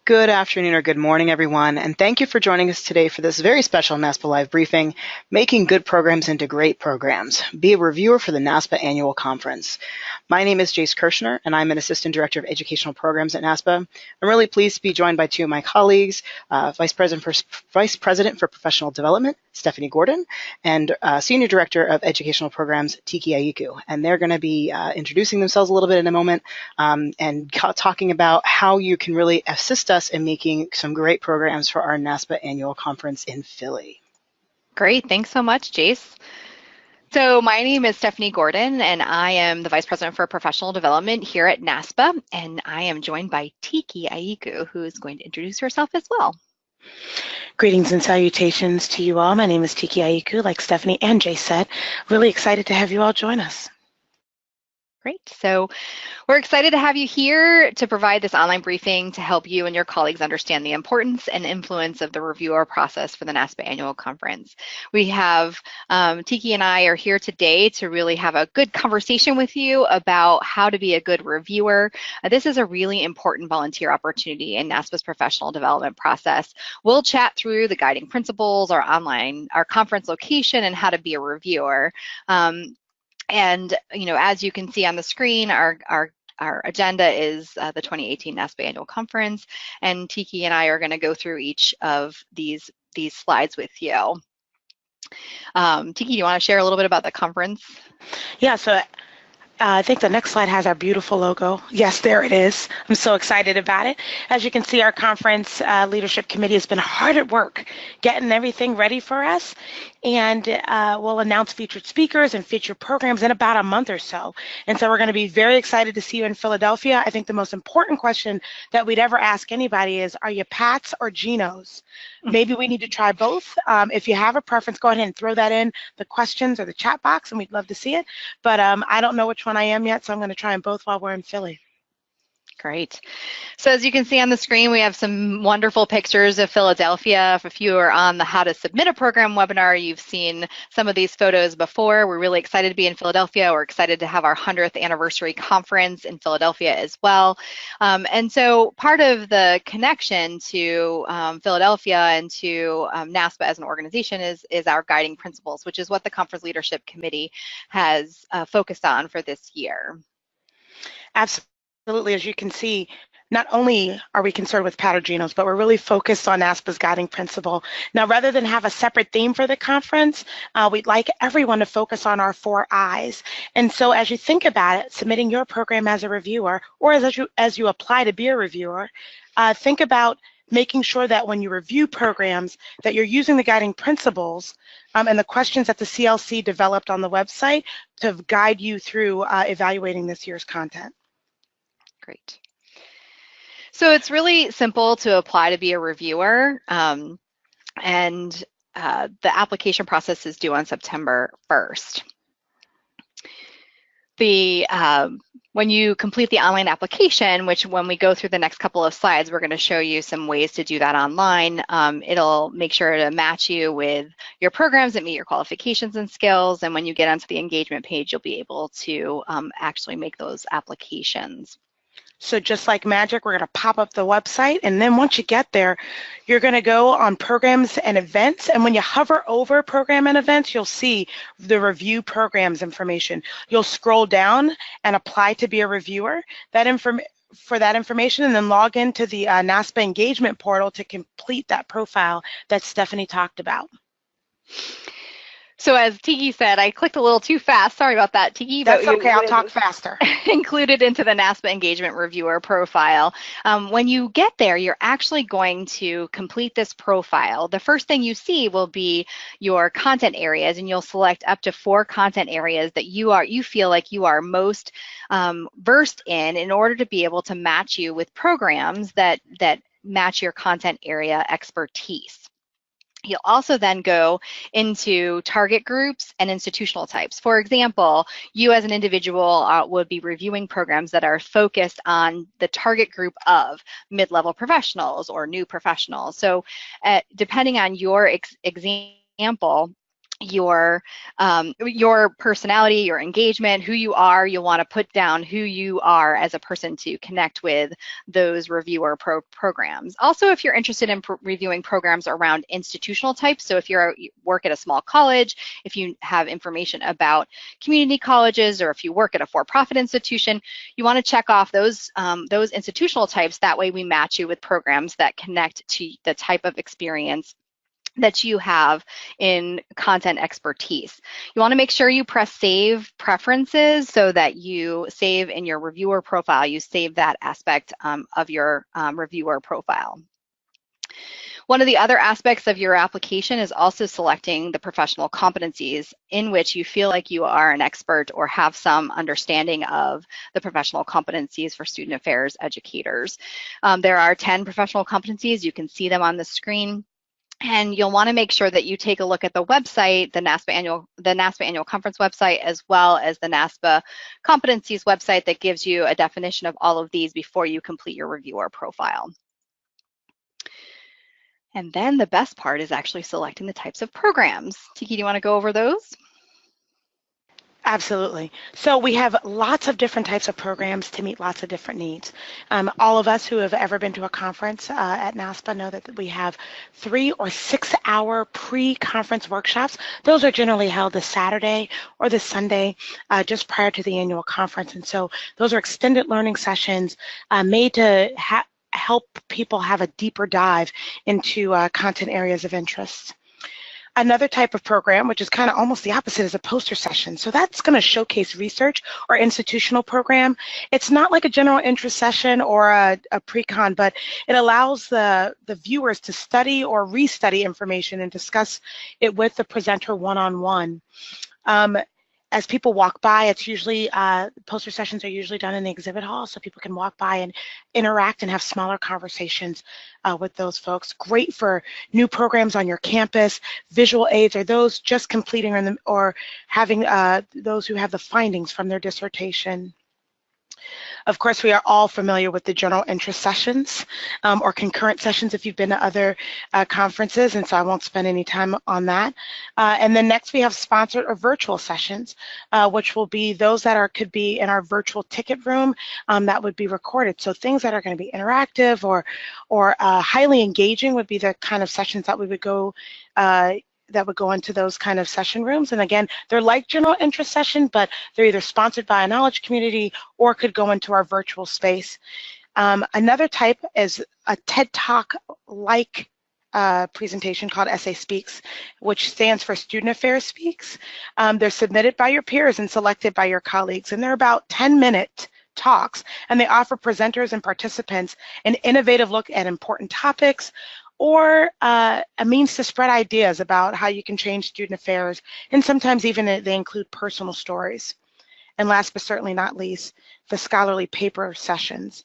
Good afternoon or good morning, everyone, and thank you for joining us today for this very special NASPA Live briefing, Making Good Programs into Great Programs. Be a reviewer for the NASPA Annual Conference. My name is Jace Kirshner, and I'm an Assistant Director of Educational Programs at NASPA. I'm really pleased to be joined by two of my colleagues, Vice President for Professional Development, Stephanie Gordon, and Senior Director of Educational Programs, Tiki Aiku. And they're going to be introducing themselves a little bit in a moment and talking about how you can really assist us in making some great programs for our NASPA Annual Conference in Philly. Great, thanks so much, Jace. So my name is Stephanie Gordon, and I am the Vice President for Professional Development here at NASPA, and I am joined by Tiki Aiku, who is going to introduce herself as well. Greetings and salutations to you all. My name is Tiki Aiku, like Stephanie and Jace said. Really excited to have you all join us. Great. So we're excited to have you here to provide this online briefing to help you and your colleagues understand the importance and influence of the reviewer process for the NASPA Annual Conference. We have Tiki and I are here today to really have a good conversation with you about how to be a good reviewer. This is a really important volunteer opportunity in NASPA's professional development process. We'll chat through the guiding principles, our conference location, and how to be a reviewer. And as you can see on the screen, our agenda is the 2018 NASPA Annual Conference, and Tiki and I are going to go through each of these slides with you. Tiki, do you want to share a little bit about the conference? Yeah, so I think the next slide has our beautiful logo. Yes, there it is. I'm so excited about it. As you can see, our conference leadership committee has been hard at work getting everything ready for us. And we'll announce featured speakers and featured programs in about a month or so. And so we're going to be very excited to see you in Philadelphia. I think the most important question that we'd ever ask anybody is, are you Pats or Genos? Maybe we need to try both. If you have a preference, go ahead and throw that in the questions or the chat box, and we'd love to see it. But I don't know which one I am yet, so I'm going to try them both while we're in Philly. Great. So as you can see on the screen, we have some wonderful pictures of Philadelphia. If you are on the How to Submit a Program webinar, you've seen some of these photos before. We're really excited to be in Philadelphia. We're excited to have our 100th anniversary conference in Philadelphia as well. And so part of the connection to Philadelphia and to NASPA as an organization is our guiding principles, which is what the Conference Leadership Committee has focused on for this year. Absolutely, as you can see, not only are we concerned with Pat or Genos, but we're really focused on NASPA's guiding principle. Now, rather than have a separate theme for the conference, we'd like everyone to focus on our 4 I's. And so as you think about it, submitting your program as a reviewer, or as you apply to be a reviewer, think about making sure that when you review programs that you're using the guiding principles and the questions that the CLC developed on the website to guide you through evaluating this year's content. Great. So it's really simple to apply to be a reviewer, and the application process is due on September 1st. When you complete the online application, which when we go through the next couple of slides, we're going to show you some ways to do that online. It'll make sure to match you with your programs that meet your qualifications and skills. And when you get onto the engagement page, you'll be able to actually make those applications. So just like magic, we're going to pop up the website, and then once you get there, you're going to go on programs and events, and when you hover over program and events, you'll see the review programs information. You'll scroll down and apply to be a reviewer for that information, and then log into the NASPA engagement portal to complete that profile that Stephanie talked about. So as Tiki said, I clicked a little too fast. Sorry about that, Tiki. That's okay, I'll talk faster. Included into the NASPA Engagement Reviewer profile. When you get there, you're actually going to complete this profile. The first thing you see will be your content areas, and you'll select up to 4 content areas that you feel like you are most versed in order to be able to match you with programs that match your content area expertise. You'll also then go into target groups and institutional types. For example, you as an individual would be reviewing programs that are focused on the target group of mid-level professionals or new professionals. So depending on your example, your personality, your engagement, who you are. You'll want to put down who you are as a person to connect with those reviewer programs. Also, if you're interested in reviewing programs around institutional types, so if you work at a small college, if you have information about community colleges, or if you work at a for-profit institution, you want to check off those institutional types. That way we match you with programs that connect to the type of experience that you have in content expertise. You want to make sure you press save preferences so that you save in your reviewer profile, you save that aspect of your reviewer profile. One of the other aspects of your application is also selecting the professional competencies in which you feel like you are an expert or have some understanding of the professional competencies for student affairs educators. There are 10 professional competencies. You can see them on the screen. And you'll want to make sure that you take a look at the website, the NASPA Annual Conference website, as well as the NASPA Competencies website that gives you a definition of all of these before you complete your reviewer profile. And then the best part is actually selecting the types of programs. Tiki, do you want to go over those? Absolutely. So we have lots of different types of programs to meet lots of different needs. All of us who have ever been to a conference at NASPA know that we have 3 or 6 hour pre-conference workshops. Those are generally held this Saturday or this Sunday just prior to the annual conference. And so those are extended learning sessions made to help people have a deeper dive into content areas of interest. Another type of program, which is kind of almost the opposite, is a poster session. So that's going to showcase research or institutional program. It's not like a general interest session or a pre-con, but it allows the viewers to study or restudy information and discuss it with the presenter one-on-one. As people walk by, it's usually, poster sessions are usually done in the exhibit hall, so people can walk by and interact and have smaller conversations with those folks. Great for new programs on your campus, visual aids, or those just completing or having those who have the findings from their dissertation. Of course, we are all familiar with the general interest sessions or concurrent sessions if you've been to other conferences, and so I won't spend any time on that. And then next we have sponsored or virtual sessions, which will be those that could be in our virtual ticket room that would be recorded. So things that are going to be interactive or highly engaging would be the kind of sessions that we would go that would go into those kind of session rooms. And again, they're like general interest session, but they're either sponsored by a knowledge community or could go into our virtual space. Another type is a TED Talk-like presentation called SA Speaks, which stands for Student Affairs Speaks. They're submitted by your peers and selected by your colleagues, and they're about 10-minute talks, and they offer presenters and participants an innovative look at important topics, or a means to spread ideas about how you can change student affairs, and sometimes even they include personal stories. And last but certainly not least, the scholarly paper sessions.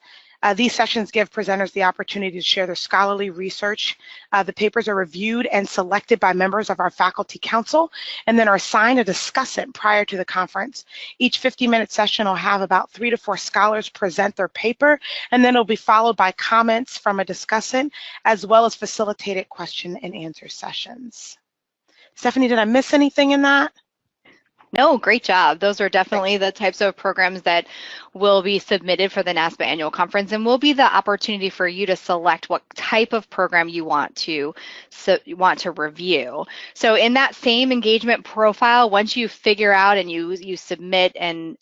These sessions give presenters the opportunity to share their scholarly research. The papers are reviewed and selected by members of our faculty council and then are assigned a discussant prior to the conference. Each 50-minute session will have about 3 to 4 scholars present their paper, and then it'll be followed by comments from a discussant as well as facilitated question and answer sessions. Stephanie, did I miss anything in that? No, great job. Those are definitely the types of programs that will be submitted for the NASPA Annual Conference, and will be the opportunity for you to select what type of program you want to review. So in that same engagement profile, once you figure out and you submit and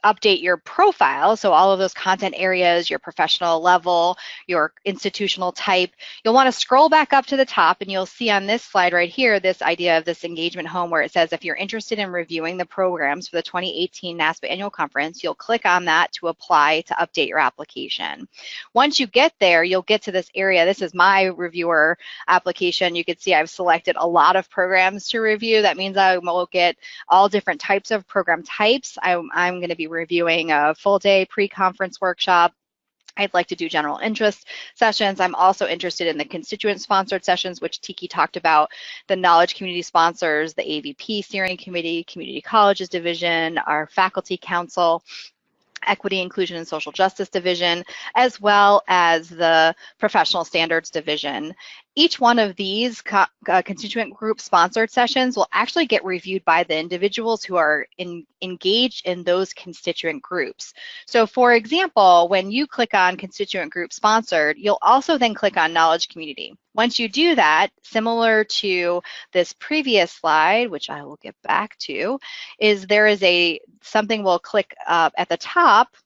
update your profile, so all of those content areas, your professional level, your institutional type, you'll want to scroll back up to the top, and you'll see on this slide right here this idea of this engagement home where it says if you're interested in reviewing the programs for the 2018 NASPA Annual Conference, you'll click on that to apply to update your application. Once you get there, you'll get to this area. This is my reviewer application. You can see I've selected a lot of programs to review. That means I will get all different types of program types. I'm going to be reviewing a full day pre-conference workshop. I'd like to do general interest sessions. I'm also interested in the constituent sponsored sessions, which Tiki talked about, the knowledge community sponsors, the AVP steering committee, community colleges division, our faculty council, Equity, Inclusion, and Social Justice Division, as well as the Professional Standards Division. each one of these constituent group sponsored sessions will actually get reviewed by the individuals who are engaged in those constituent groups. So for example, when you click on constituent group sponsored, you'll also then click on knowledge community. Once you do that, similar to this previous slide, which I will get back to, is there is something we'll click at the top.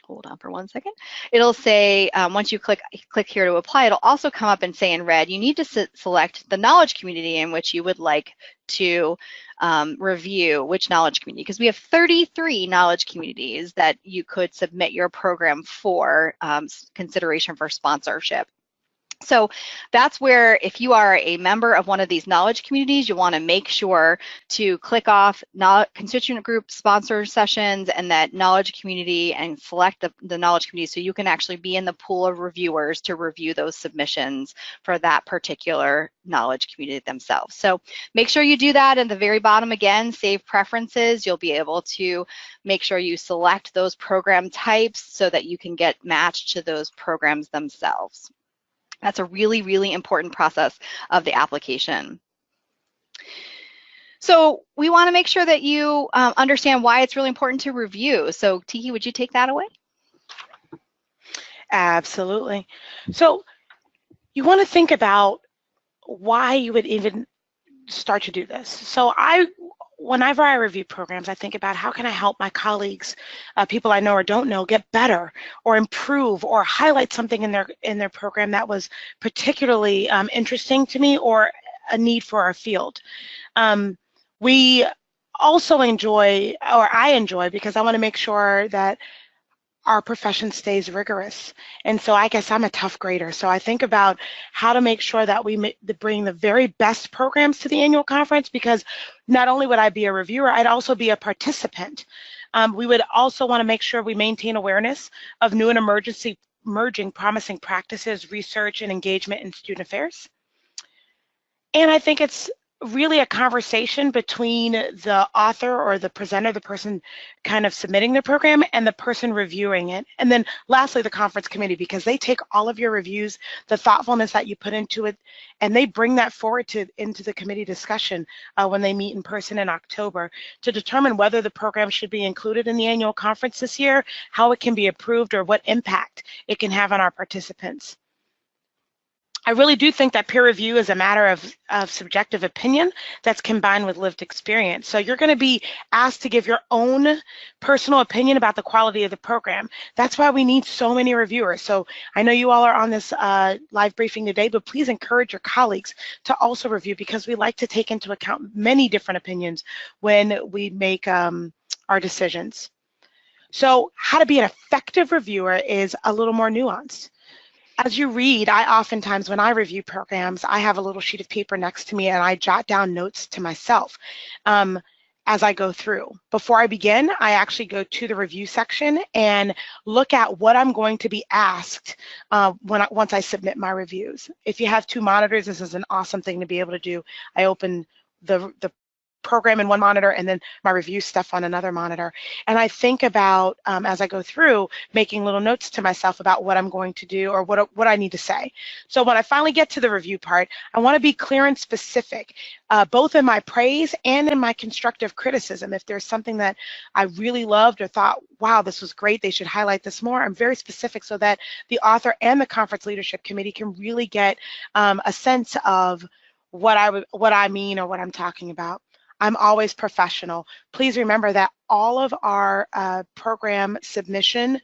Hold on for 1 second. It'll say, once you click here to apply, it'll also come up and say in red, you need to select the knowledge community in which you would like to review which knowledge community, because we have 33 knowledge communities that you could submit your program for consideration for sponsorship. So that's where, if you are a member of one of these knowledge communities, you want to make sure to click off constituent group sponsor sessions and that knowledge community and select the knowledge community so you can actually be in the pool of reviewers to review those submissions for that particular knowledge community themselves. So make sure you do that. At the very bottom, again, save preferences. You'll be able to make sure you select those program types so that you can get matched to those programs themselves. That's a really, really important process of the application. So we want to make sure that you understand why it's really important to review. So Tiki, would you take that away? Absolutely. So you want to think about why you would even start to do this. So whenever I review programs, I think about how can I help my colleagues, people I know or don't know, get better or improve or highlight something in their program that was particularly interesting to me or a need for our field. We also enjoy, or I enjoy, because I want to make sure that our profession stays rigorous. And so I guess I'm a tough grader. So I think about how to make sure that we bring the very best programs to the annual conference, because not only would I be a reviewer, I'd also be a participant. We would also want to make sure we maintain awareness of new and emerging promising practices, research, and engagement in student affairs. And I think it's really a conversation between the author or the presenter, the person kind of submitting the program, and the person reviewing it. And then lastly, the conference committee, because they take all of your reviews, the thoughtfulness that you put into it, and they bring that forward into the committee discussion when they meet in person in October to determine whether the program should be included in the annual conference this year, how it can be approved, or what impact it can have on our participants. I really do think that peer review is a matter of subjective opinion that's combined with lived experience. So you're going to be asked to give your own personal opinion about the quality of the program. That's why we need so many reviewers. So I know you all are on this live briefing today, but please encourage your colleagues to also review, because we like to take into account many different opinions when we make our decisions. So how to be an effective reviewer is a little more nuanced. As you read, I oftentimes, when I review programs, I have a little sheet of paper next to me and I jot down notes to myself as I go through. Before I begin, I actually go to the review section and look at what I'm going to be asked once I submit my reviews. If you have two monitors, this is an awesome thing to be able to do. I open the program in one monitor and then my review stuff on another monitor. And I think about, as I go through, making little notes to myself about what I'm going to do or what I need to say. So when I finally get to the review part, I want to be clear and specific, both in my praise and in my constructive criticism. If there's something that I really loved or thought, wow, this was great, they should highlight this more, I'm very specific so that the author and the conference leadership committee can really get a sense of what I mean or what I'm talking about. I'm always professional. Please remember that all of our program submission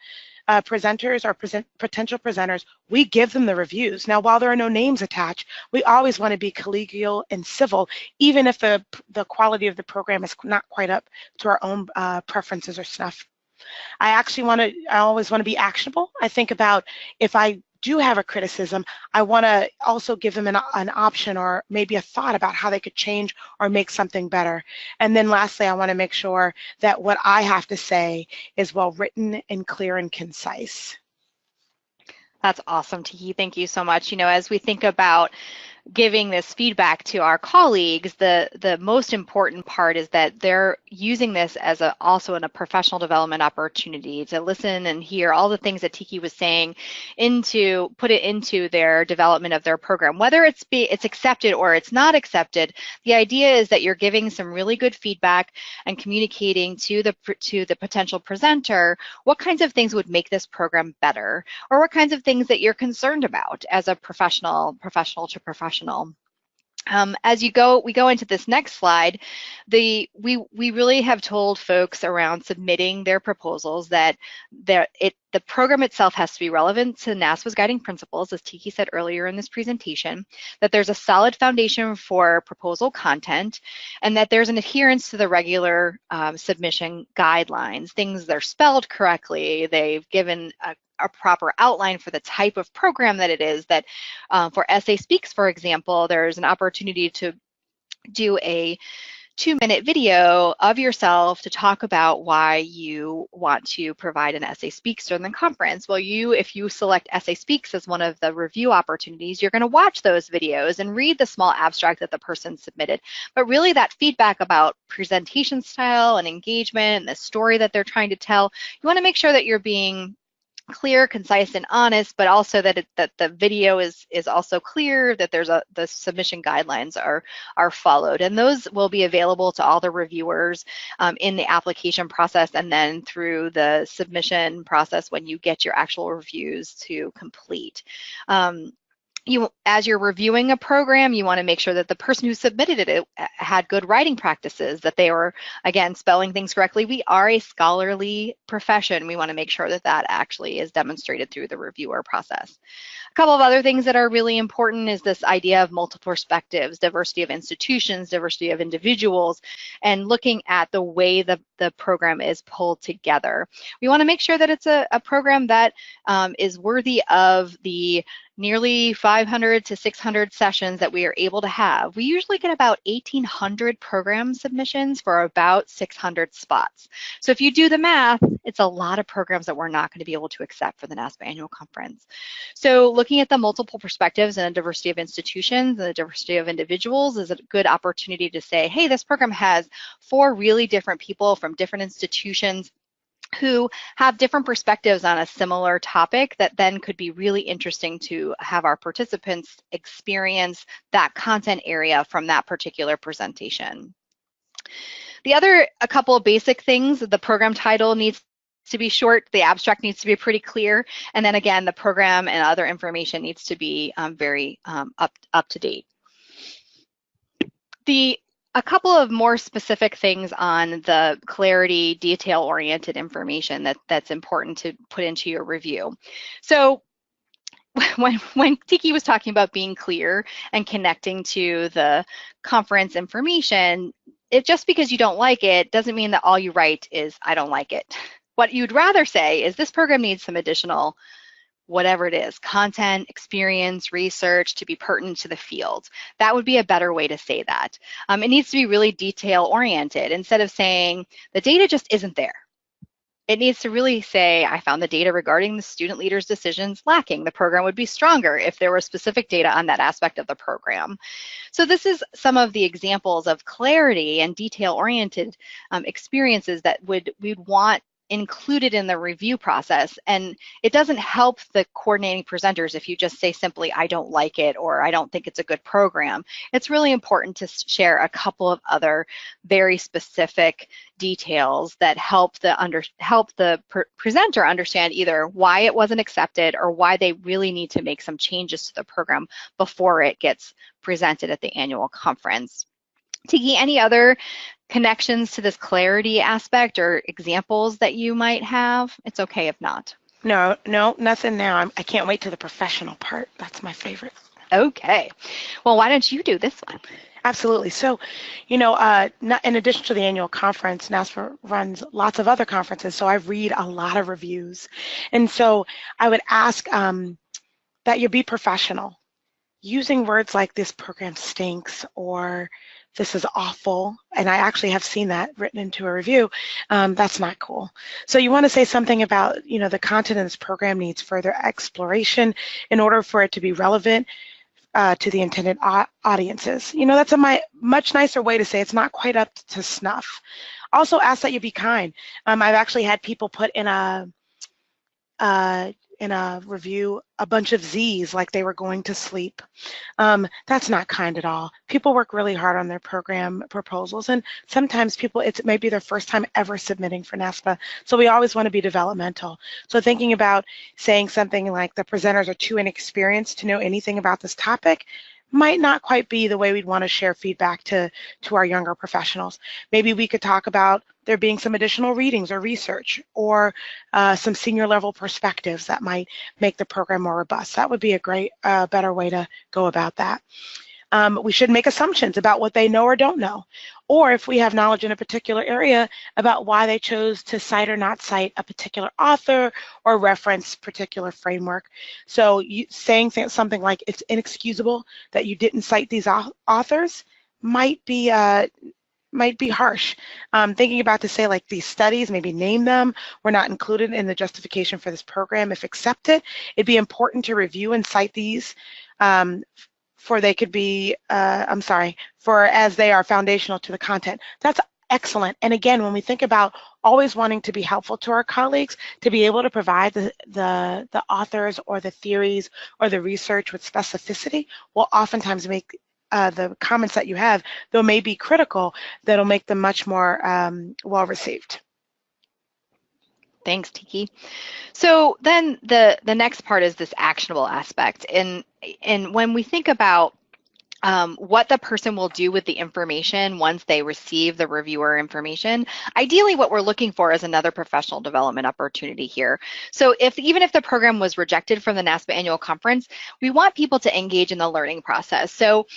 presenters or potential presenters, we give them the reviews. Now, while there are no names attached, we always want to be collegial and civil, even if the quality of the program is not quite up to our own preferences or snuff. I always want to be actionable. I think about, if I do have a criticism, I want to also give them an option or maybe a thought about how they could change or make something better. And then lastly, I want to make sure that what I have to say is well written and clear and concise. That's awesome, Tiki. Thank you so much. You know, as we think about giving this feedback to our colleagues, the most important part is that they're using this as also in a professional development opportunity to listen and hear all the things that Tiki was saying, put it into their development of their program. Whether it's accepted or it's not accepted, the idea is that you're giving some really good feedback and communicating to the potential presenter what kinds of things would make this program better, or what kinds of things that you're concerned about as a professional to professional. As we go into this next slide, we really have told folks around submitting their proposals that the program itself has to be relevant to NASPA's guiding principles, as Tiki said earlier in this presentation, that there's a solid foundation for proposal content, and that there's an adherence to the regular submission guidelines. Things that are spelled correctly, they've given a proper outline for the type of program that it is, that for Essay Speaks, for example, there's an opportunity to do a 2-minute video of yourself to talk about why you want to provide an Essay Speaks during the conference. Well, if you select Essay Speaks as one of the review opportunities, you're going to watch those videos and read the small abstract that the person submitted. But really that feedback about presentation style and engagement and the story that they're trying to tell, you want to make sure that you're being clear, concise, and honest, but also that the video is also clear, that the submission guidelines are followed, and those will be available to all the reviewers in the application process, and then through the submission process when you get your actual reviews to complete. As you're reviewing a program, you want to make sure that the person who submitted it had good writing practices, that they were, again, spelling things correctly. We are a scholarly profession. We want to make sure that that actually is demonstrated through the reviewer process. A couple of other things that are really important is this idea of multiple perspectives, diversity of institutions, diversity of individuals, and looking at the way the program is pulled together. We want to make sure that it's a program that is worthy of the nearly 500 to 600 sessions that we are able to have. We usually get about 1,800 program submissions for about 600 spots. So if you do the math, it's a lot of programs that we're not going to be able to accept for the NASPA Annual Conference. So looking at the multiple perspectives and the diversity of institutions and the diversity of individuals is a good opportunity to say, hey, this program has 4 really different people from different institutions who have different perspectives on a similar topic that then could be really interesting to have our participants experience that content area from that particular presentation. A couple of basic things, the program title needs to be short, the abstract needs to be pretty clear, and then again, the program and other information needs to be very up to date. A couple of more specific things on the clarity, detail-oriented information that's important to put into your review. So when Tiki was talking about being clear and connecting to the conference information, just because you don't like it doesn't mean that all you write is, I don't like it. What you'd rather say is this program needs some additional whatever it is, content, experience, research to be pertinent to the field. That would be a better way to say that. It needs to be really detail-oriented. Instead of saying, the data just isn't there. It needs to really say, I found the data regarding the student leaders' decisions lacking. The program would be stronger if there were specific data on that aspect of the program. So this is some of the examples of clarity and detail-oriented experiences that we'd want included in the review process. And it doesn't help the coordinating presenters if you just say simply, I don't like it, or I don't think it's a good program. It's really important to share a couple of other very specific details that help the presenter understand either why it wasn't accepted or why they really need to make some changes to the program before it gets presented at the annual conference. Tiki, any other connections to this clarity aspect or examples that you might have? It's okay if not. No, nothing now. I can't wait to the professional part. That's my favorite. Okay. Well, why don't you do this one? Absolutely. So, in addition to the annual conference, NASPA runs lots of other conferences, so I read a lot of reviews. And so I would ask that you be professional. Using words like this program stinks or this is awful, and I actually have seen that written into a review, that's not cool. So you want to say something about, the content of this program needs further exploration in order for it to be relevant to the intended audiences. You know, that's a much nicer way to say it's not quite up to snuff. Also ask that you be kind. I've actually had people put in a review a bunch of Z's like they were going to sleep. That's not kind at all. People work really hard on their program proposals, and sometimes people, it may be their first time ever submitting for NASPA, so we always want to be developmental. So thinking about saying something like the presenters are too inexperienced to know anything about this topic might not quite be the way we'd want to share feedback to our younger professionals. Maybe we could talk about there being some additional readings or research or some senior level perspectives that might make the program more robust. That would be a great, better way to go about that. We should make assumptions about what they know or don't know, or if we have knowledge in a particular area about why they chose to cite or not cite a particular author or reference particular framework. So saying something like it's inexcusable that you didn't cite these authors might be harsh. Thinking about to say like these studies, maybe name them, were not included in the justification for this program. If accepted, it'd be important to review and cite these for they could be, for as they are foundational to the content. That's excellent. And again, when we think about always wanting to be helpful to our colleagues, to be able to provide the authors or the theories or the research with specificity will oftentimes make the comments that you have, though may be critical, that'll make them much more well received. Thanks, Tiki. So then the next part is this actionable aspect. And when we think about what the person will do with the information once they receive the reviewer information, ideally what we're looking for is another professional development opportunity here. So even if the program was rejected from the NASPA Annual Conference, we want people to engage in the learning process. So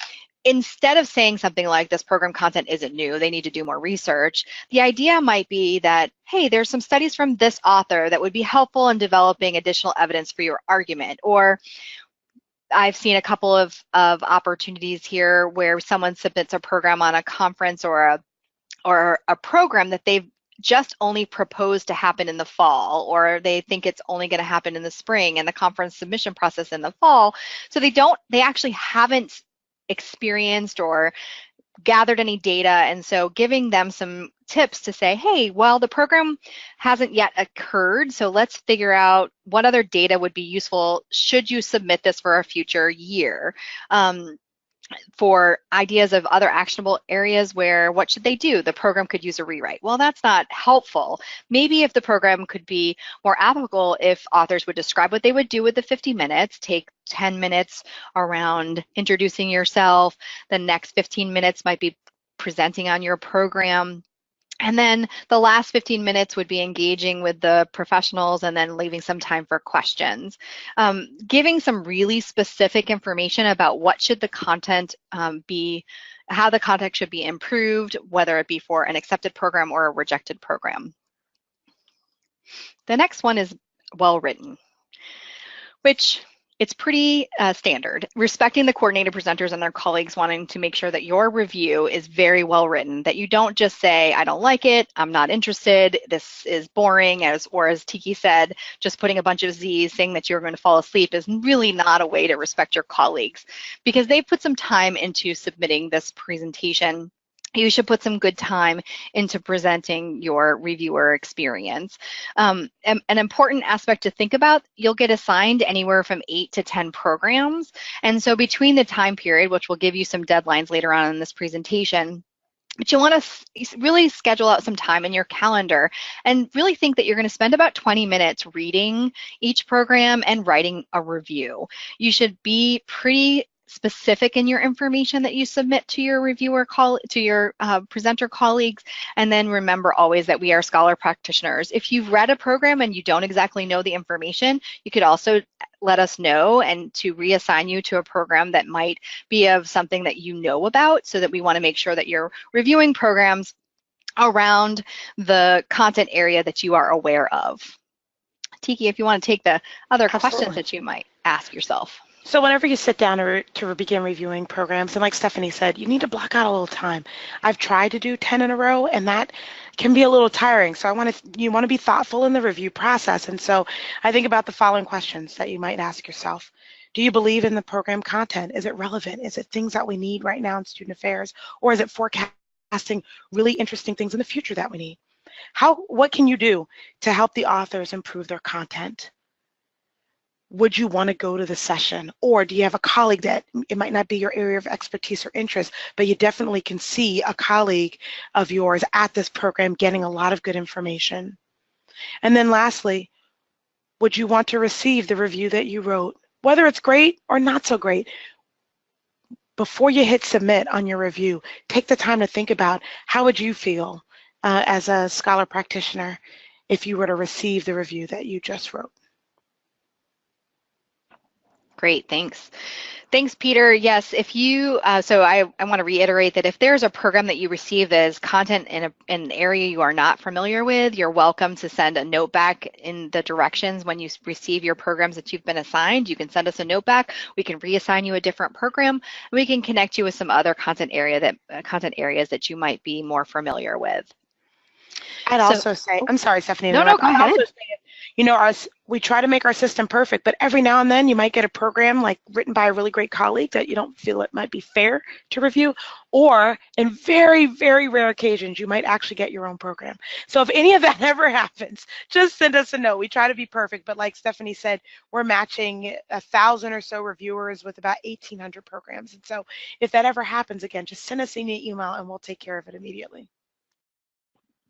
instead of saying something like this program content isn't new, they need to do more research, the idea might be that, hey, there's some studies from this author that would be helpful in developing additional evidence for your argument. Or I've seen a couple of opportunities here where someone submits a program on a conference or a program that they've just only proposed to happen in the fall, or they think it's only going to happen in the spring, and the conference submission process in the fall. So they actually haven't experienced or gathered any data, and so giving them some tips to say, hey, well, the program hasn't yet occurred, so let's figure out what other data would be useful should you submit this for a future year. For ideas of other actionable areas where what should they do? The program could use a rewrite. Well, that's not helpful. Maybe if the program could be more applicable, if authors would describe what they would do with the 50 minutes, take 10 minutes around introducing yourself, the next 15 minutes might be presenting on your program, and then the last 15 minutes would be engaging with the professionals and then leaving some time for questions. Giving some really specific information about what should the content be, how the content should be improved, whether it be for an accepted program or a rejected program. The next one is well written, which it's pretty standard. Respecting the coordinated presenters and their colleagues, wanting to make sure that your review is very well written, that you don't just say, I don't like it, I'm not interested, this is boring, or as Tiki said, just putting a bunch of Z's saying that you're going to fall asleep is really not a way to respect your colleagues, because they put some time into submitting this presentation. You should put some good time into presenting your reviewer experience. An important aspect to think about, you'll get assigned anywhere from 8 to 10 programs. And so between the time period, which will give you some deadlines later on in this presentation, but you want to really schedule out some time in your calendar and really think that you're going to spend about 20 minutes reading each program and writing a review. You should be pretty specific in your information that you submit to your reviewer to your presenter colleagues, and then remember always that we are scholar practitioners. If you've read a program and you don't exactly know the information, you could also let us know and to reassign you to a program that might be of something that you know about, so that we want to make sure that you're reviewing programs around the content area that you are aware of. Tiki, if you want to take the other questions that you might ask yourself. So whenever you sit down to begin reviewing programs, and like Stephanie said, you need to block out a little time. I've tried to do 10 in a row, and that can be a little tiring. So you want to be thoughtful in the review process. And so I think about the following questions that you might ask yourself. Do you believe in the program content? Is it relevant? Is it things that we need right now in student affairs? Or is it forecasting really interesting things in the future that we need? What can you do to help the authors improve their content? Would you want to go to the session? Or do you have a colleague that it might not be your area of expertise or interest, but you definitely can see a colleague of yours at this program getting a lot of good information? And then lastly, would you want to receive the review that you wrote? Whether it's great or not so great, before you hit submit on your review, take the time to think about how would you feel as a scholar practitioner if you were to receive the review that you just wrote. Great, thanks. Thanks, Peter. Yes, if you, so I want to reiterate that if there's a program that you receive that is content in an area you are not familiar with, you're welcome to send a note back in the directions when you receive your programs that you've been assigned. You can send us a note back. We can reassign you a different program. And we can connect you with some other content areas that you might be more familiar with. I'd also say, I'm sorry, Stephanie. No, go ahead. You know, we try to make our system perfect, but every now and then you might get a program like written by a really great colleague that you don't feel it might be fair to review, or in very, very rare occasions, you might actually get your own program. So if any of that ever happens, just send us a note. We try to be perfect, but like Stephanie said, we're matching 1,000 or so reviewers with about 1,800 programs. And so if that ever happens again, just send us an email and we'll take care of it immediately.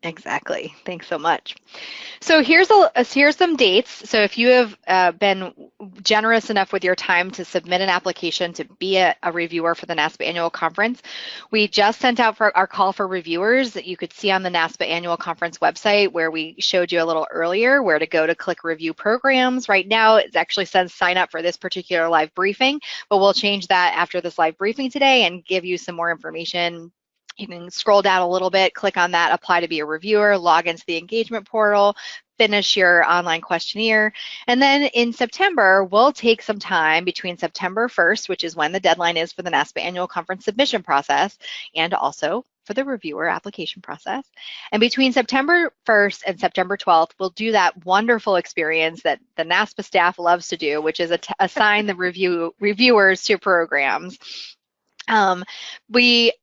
Exactly. Thanks so much. So here's some dates. So if you have been generous enough with your time to submit an application to be a reviewer for the NASPA Annual Conference, we just sent out for our call for reviewers that you could see on the NASPA Annual Conference website, where we showed you a little earlier where to go to click review programs. Right now, it actually says sign up for this particular live briefing, but we'll change that after this live briefing today and give you some more information. You can scroll down a little bit, click on that, apply to be a reviewer, log into the engagement portal, finish your online questionnaire. And then in September, we'll take some time between September 1st, which is when the deadline is for the NASPA Annual Conference submission process, and also for the reviewer application process. And between September 1st and September 12th, we'll do that wonderful experience that the NASPA staff loves to do, which is assign the reviewers to programs. We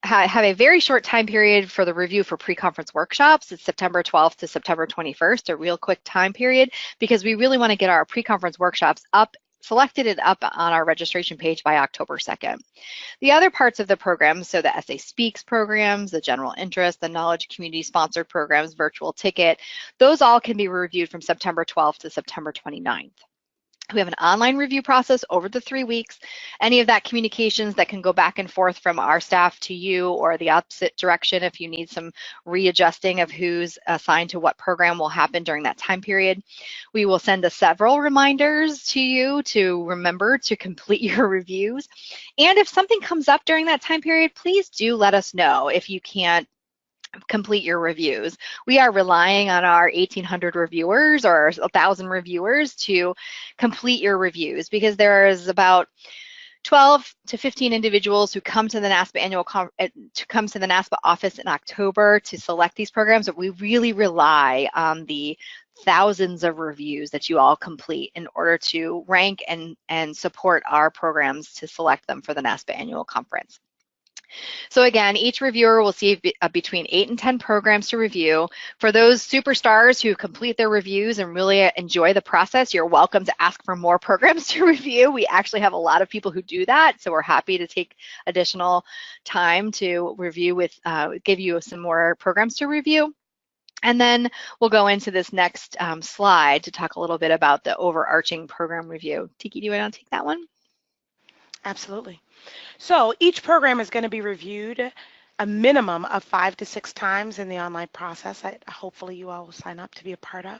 have a very short time period for the review for pre-conference workshops. It's September 12th to September 21st, a real quick time period, because we really want to get our pre-conference workshops selected and up on our registration page by October 2nd. The other parts of the program, so the SA Speaks programs, the general interest, the knowledge community sponsored programs, virtual ticket, those all can be reviewed from September 12th to September 29th. We have an online review process over the 3 weeks. Any of that communications that can go back and forth from our staff to you, or the opposite direction if you need some readjusting of who's assigned to what program, will happen during that time period. We will send several reminders to you to remember to complete your reviews. And if something comes up during that time period, please do let us know if you can't complete your reviews. We are relying on our 1,800 reviewers or 1,000 reviewers to complete your reviews, because there is about 12 to 15 individuals who come to the NASPA office in October to select these programs, but we really rely on the thousands of reviews that you all complete in order to rank and support our programs to select them for the NASPA Annual Conference. So again, each reviewer will see between 8 and 10 programs to review. For those superstars who complete their reviews and really enjoy the process, you're welcome to ask for more programs to review. We actually have a lot of people who do that, so we're happy to take additional time to review give you some more programs to review. And then we'll go into this next slide to talk a little bit about the overarching program review. Tiki, do you want to take that one? Absolutely. So each program is going to be reviewed a minimum of 5 to 6 times in the online process. Hopefully you all will sign up to be a part of.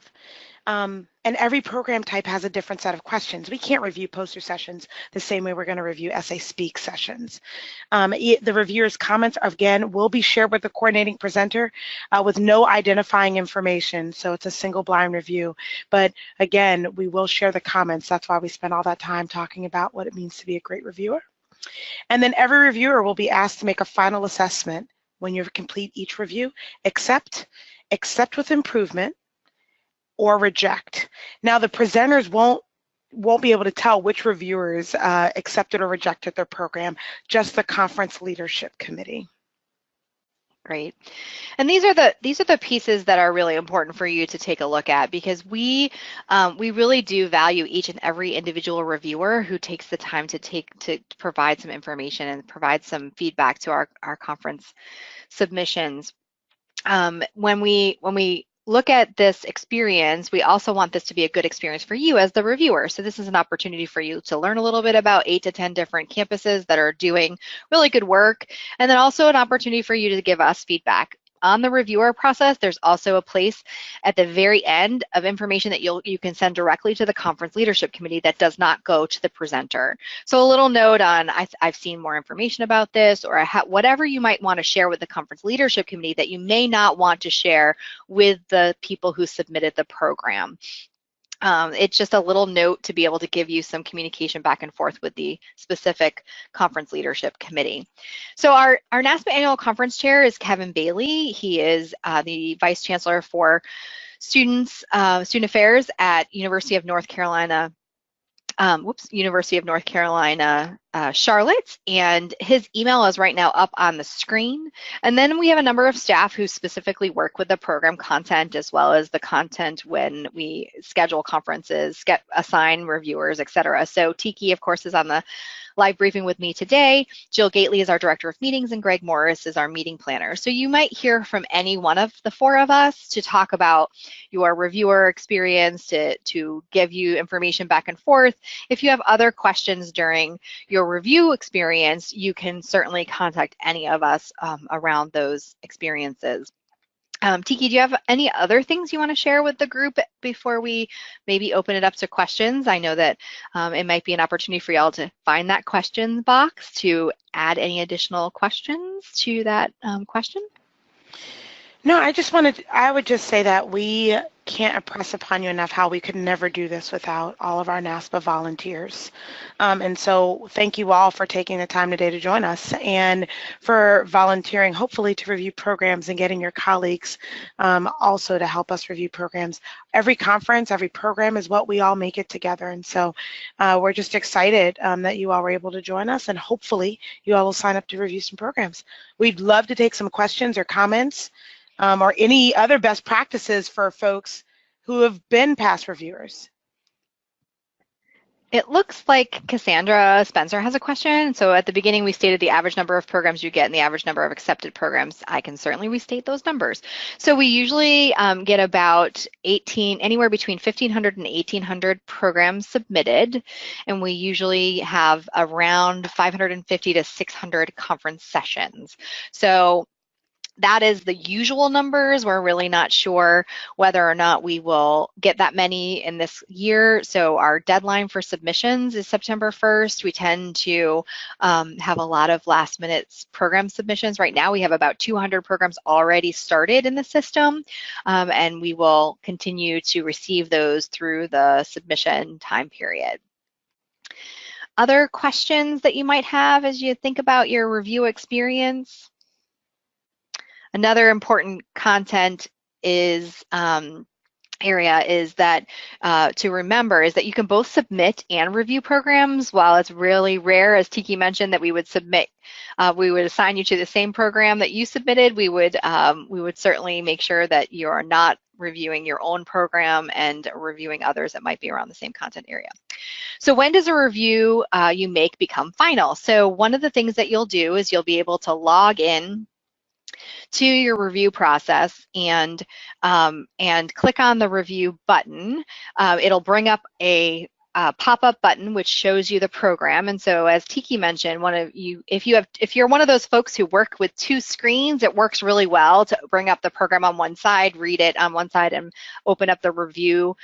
And every program type has a different set of questions. We can't review poster sessions the same way we're going to review SA Speak sessions. The reviewer's comments, again, will be shared with the coordinating presenter with no identifying information, so it's a single blind review. But again, we will share the comments. That's why we spend all that time talking about what it means to be a great reviewer. And then every reviewer will be asked to make a final assessment when you complete each review, accept with improvement, or reject. Now, the presenters won't won't be able to tell which reviewers accepted or rejected their program, just the conference leadership committee. Great. And these are the pieces that are really important for you to take a look at, because we really do value each and every individual reviewer who takes the time to provide some information and provide some feedback to our conference submissions. When we look at this experience, we also want this to be a good experience for you as the reviewer. So this is an opportunity for you to learn a little bit about 8 to 10 different campuses that are doing really good work, and then also an opportunity for you to give us feedback. On the reviewer process, there's also a place at the very end of information that you can send directly to the conference leadership committee that does not go to the presenter. So a little note on, I've seen more information about this, or whatever you might want to share with the conference leadership committee that you may not want to share with the people who submitted the program. It's just a little note to be able to give you some communication back and forth with the specific conference leadership committee. So our NASPA Annual Conference Chair is Kevin Bailey. He is the Vice Chancellor for Student Affairs at University of North Carolina Charlotte, and his email is right now up on the screen. And then we have a number of staff who specifically work with the program content as well as the content when we schedule conferences, assign reviewers, etc. So Tiki, of course, is on the live briefing with me today. Jill Gately is our Director of Meetings, and Greg Morris is our meeting planner. So you might hear from any one of the 4 of us to talk about your reviewer experience, to give you information back and forth. If you have other questions during your review experience, you can certainly contact any of us around those experiences. Tiki, do you have any other things you want to share with the group before we maybe open it up to questions? I know that it might be an opportunity for y'all to find that question box to add any additional questions to that question. No, I would just say that we can't impress upon you enough how we could never do this without all of our NASPA volunteers. And so thank you all for taking the time today to join us and for volunteering, hopefully to review programs and getting your colleagues also to help us review programs. Every conference, every program is what we all make it together. And so we're just excited that you all were able to join us, and hopefully you all will sign up to review some programs. We'd love to take some questions or comments or any other best practices for folks who have been past reviewers. It looks like Cassandra Spencer has a question. So at the beginning, we stated the average number of programs you get and the average number of accepted programs. I can certainly restate those numbers. So we usually get about anywhere between 1,500 and 1,800 programs submitted. And we usually have around 550 to 600 conference sessions. So that is the usual numbers. We're really not sure whether or not we will get that many in this year. So our deadline for submissions is September 1st. We tend to have a lot of last minute program submissions. Right now we have about 200 programs already started in the system, and we will continue to receive those through the submission time period. Other questions that you might have as you think about your review experience? Another important content area is that to remember is that you can both submit and review programs. While it's really rare, as Tiki mentioned, that we would assign you to the same program that you submitted, we would certainly make sure that you are not reviewing your own program and reviewing others that might be around the same content area. So when does a review you make become final? So one of the things that you'll do is you'll be able to log in to your review process and click on the review button. It'll bring up a pop-up button which shows you the program. And so as Tiki mentioned, if you're one of those folks who work with 2 screens, it works really well to bring up the program on one side, read it on one side, and open up the review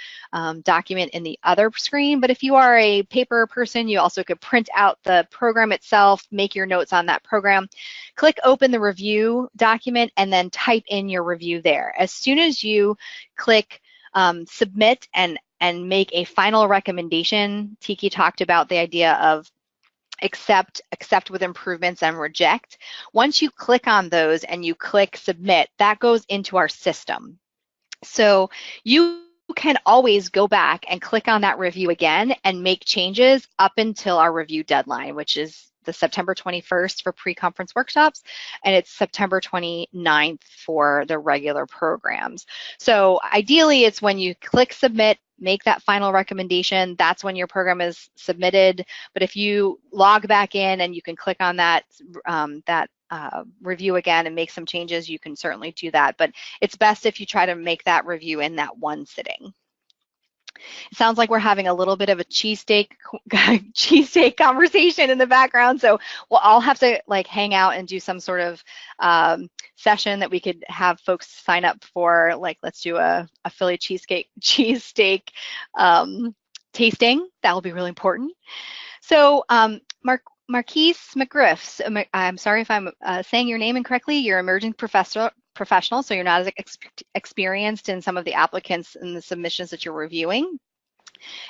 document in the other screen. But if you are a paper person, you also could print out the program itself, make your notes on that program, click open the review document, and then type in your review there. As soon as you click submit and make a final recommendation, Tiki talked about the idea of accept with improvements, and reject. Once you click on those and you click submit, that goes into our system. So you can always go back and click on that review again and make changes up until our review deadline, which is the September 21st for pre-conference workshops, and it's September 29th for the regular programs. So ideally, it's when you click submit, make that final recommendation, that's when your program is submitted. But if you log back in and you can click on that review again and make some changes, you can certainly do that. But it's best if you try to make that review in that one sitting. It sounds like we're having a little bit of a cheesesteak conversation in the background. So we'll all have to like hang out and do some sort of session that we could have folks sign up for. Like, let's do a Philly cheesesteak tasting. That will be really important. So Marquise McGriff, I'm sorry if I'm saying your name incorrectly. You're emerging professional, so you're not as experienced in some of the applicants and the submissions that you're reviewing.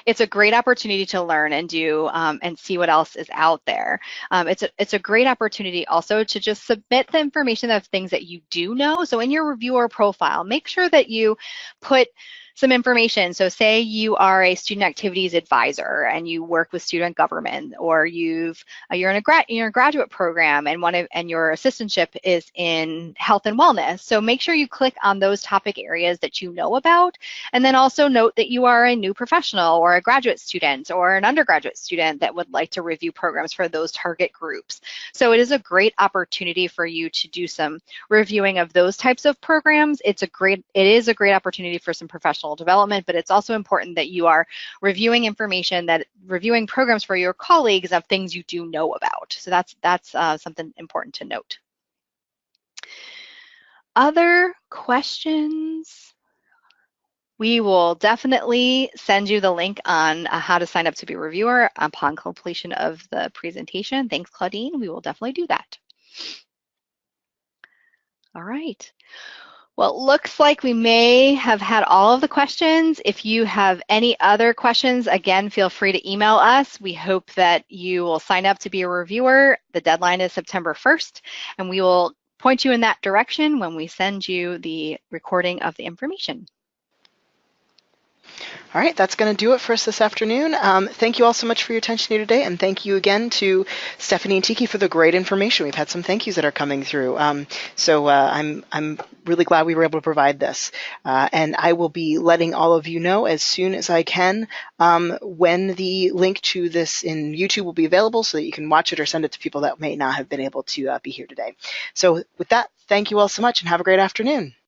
It's a great opportunity to learn and do and see what else is out there. It's a great opportunity also to just submit the information of things that you do know. So in your reviewer profile, make sure that you put some information. So say you are a student activities advisor and you work with student government, or you're in a graduate program and your assistantship is in health and wellness. So make sure you click on those topic areas that you know about, and then also note that you are a new professional or a graduate student or an undergraduate student that would like to review programs for those target groups. So it is a great opportunity for you to do some reviewing of those types of programs. It is a great opportunity for some professional development, but it's also important that you are reviewing programs for your colleagues of things you do know about. So that's something important to note. Other questions? We will definitely send you the link on how to sign up to be a reviewer upon completion of the presentation. Thanks, Claudine. We will definitely do that. All right. Well, it looks like we may have had all of the questions. If you have any other questions, again, feel free to email us. We hope that you will sign up to be a reviewer. The deadline is September 1st, and we will point you in that direction when we send you the recording of the information. All right, that's going to do it for us this afternoon. Thank you all so much for your attention here today, and thank you again to Stephanie and Tiki for the great information. We've had some thank yous that are coming through, so I'm really glad we were able to provide this. And I will be letting all of you know as soon as I can when the link to this in YouTube will be available, so that you can watch it or send it to people that may not have been able to be here today. So with that, thank you all so much, and have a great afternoon.